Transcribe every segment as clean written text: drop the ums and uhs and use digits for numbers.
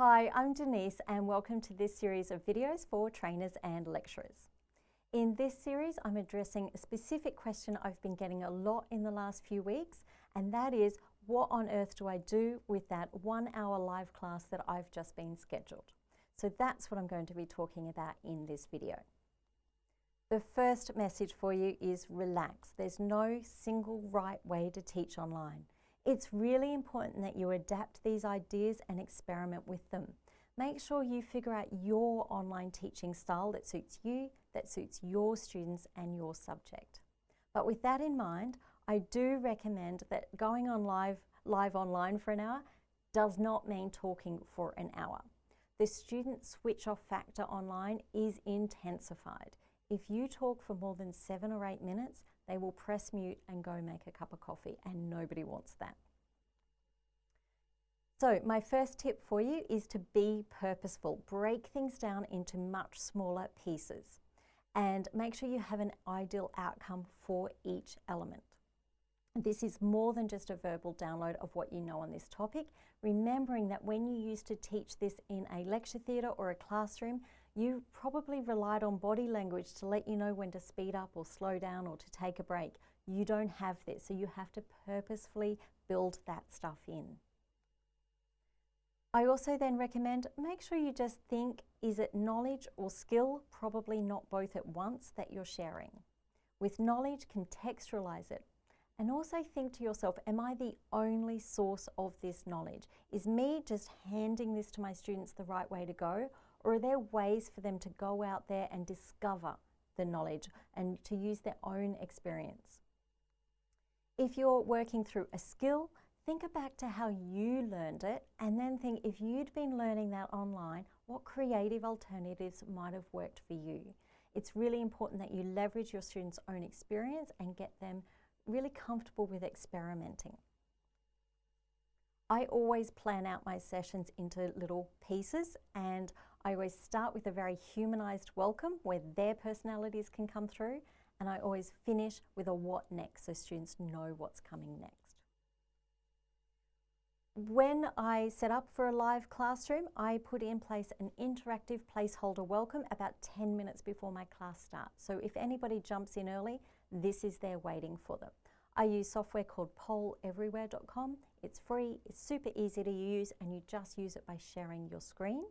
Hi, I'm Denise and welcome to this series of videos for trainers and lecturers. In this series, I'm addressing a specific question I've been getting a lot in the last few weeks, and that is, what on earth do I do with that 1 hour live class that I've just been scheduled? So that's what I'm going to be talking about in this video. The first message for you is relax. There's no single right way to teach online. It's really important that you adapt these ideas and experiment with them. Make sure you figure out your online teaching style that suits you, that suits your students and your subject. But with that in mind, I do recommend that going on live online for an hour does not mean talking for an hour. The student switch off factor online is intensified. If you talk for more than 7 or 8 minutes, they will press mute and go make a cup of coffee, and nobody wants that. So my first tip for you is to be purposeful. Break things down into much smaller pieces and make sure you have an ideal outcome for each element. This is more than just a verbal download of what you know on this topic, remembering that when you used to teach this in a lecture theatre or a classroom, you probably relied on body language to let you know when to speed up or slow down or to take a break. You don't have this, so you have to purposefully build that stuff in. I also then recommend, make sure you just think, is it knowledge or skill? Probably not both at once that you're sharing. With knowledge, contextualize it. And also think to yourself, am I the only source of this knowledge? Is me just handing this to my students the right way to go? Or are there ways for them to go out there and discover the knowledge and to use their own experience? If you're working through a skill, think back to how you learned it and then think, if you'd been learning that online, what creative alternatives might have worked for you? It's really important that you leverage your students' own experience and get them really comfortable with experimenting. I always plan out my sessions into little pieces, and I always start with a very humanized welcome where their personalities can come through, and I always finish with a what next so students know what's coming next. When I set up for a live classroom, I put in place an interactive placeholder welcome about 10 minutes before my class starts. So if anybody jumps in early, this is there waiting for them. I use software called polleverywhere.com. It's free, it's super easy to use, and you just use it by sharing your screen.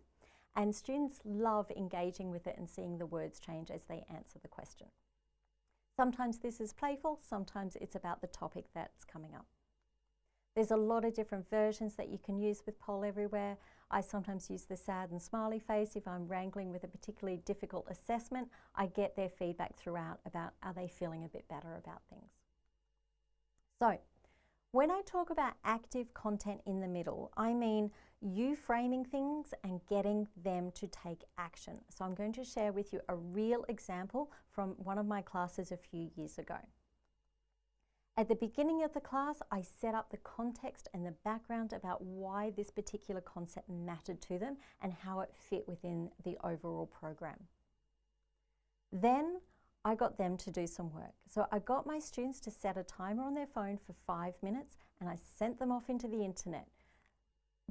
And students love engaging with it and seeing the words change as they answer the question. Sometimes this is playful, sometimes it's about the topic that's coming up. There's a lot of different versions that you can use with Poll Everywhere. I sometimes use the sad and smiley face if I'm wrangling with a particularly difficult assessment. I get their feedback throughout about, are they feeling a bit better about things? So, when I talk about active content in the middle, I mean you framing things and getting them to take action. So I'm going to share with you a real example from one of my classes a few years ago. At the beginning of the class, I set up the context and the background about why this particular concept mattered to them and how it fit within the overall program. Then I got them to do some work. So I got my students to set a timer on their phone for 5 minutes, and I sent them off into the internet.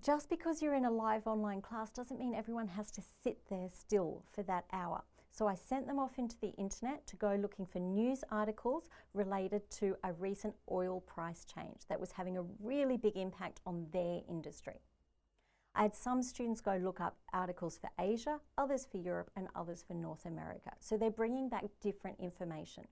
Just because you're in a live online class doesn't mean everyone has to sit there still for that hour. So I sent them off into the internet to go looking for news articles related to a recent oil price change that was having a really big impact on their industry. I had some students go look up articles for Asia, others for Europe, and others for North America. So they're bringing back different information.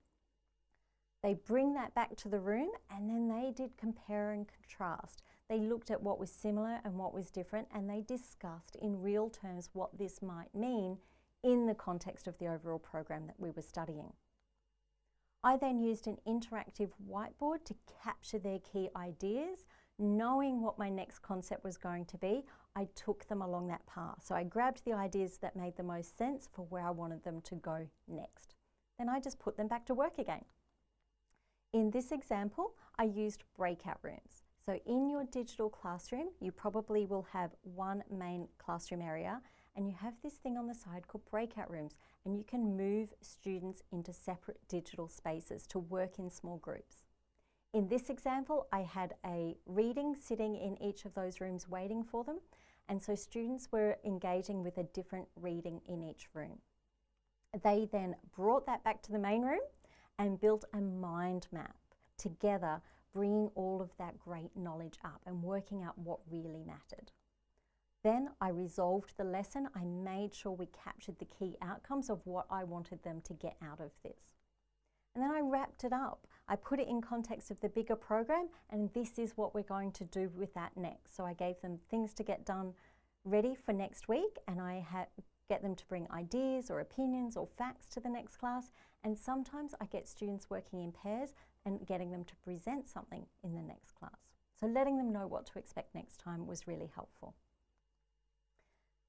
They bring that back to the room, and then they did compare and contrast. They looked at what was similar and what was different, and they discussed in real terms what this might mean in the context of the overall program that we were studying. I then used an interactive whiteboard to capture their key ideas. Knowing what my next concept was going to be, I took them along that path. So I grabbed the ideas that made the most sense for where I wanted them to go next. Then I just put them back to work again. In this example, I used breakout rooms. So in your digital classroom, you probably will have one main classroom area, and you have this thing on the side called breakout rooms, and you can move students into separate digital spaces to work in small groups. In this example, I had a reading sitting in each of those rooms waiting for them, And so students were engaging with a different reading in each room. They then brought that back to the main room and built a mind map together, bringing all of that great knowledge up and working out what really mattered. Then I resolved the lesson. I made sure we captured the key outcomes of what I wanted them to get out of this. And then I wrapped it up. I put it in context of the bigger program, and this is what we're going to do with that next. So I gave them things to get done ready for next week, and I get them to bring ideas or opinions or facts to the next class. And sometimes I get students working in pairs and getting them to present something in the next class. So letting them know what to expect next time was really helpful.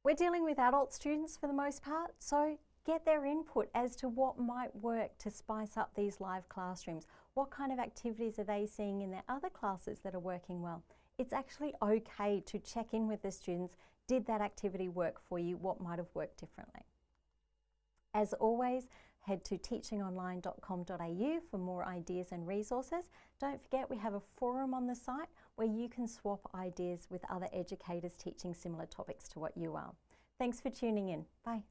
We're dealing with adult students for the most part, so get their input as to what might work to spice up these live classrooms. What kind of activities are they seeing in their other classes that are working well? It's actually okay to check in with the students. Did that activity work for you? What might have worked differently? As always, head to teachingonline.com.au for more ideas and resources. Don't forget we have a forum on the site where you can swap ideas with other educators teaching similar topics to what you are. Thanks for tuning in. Bye.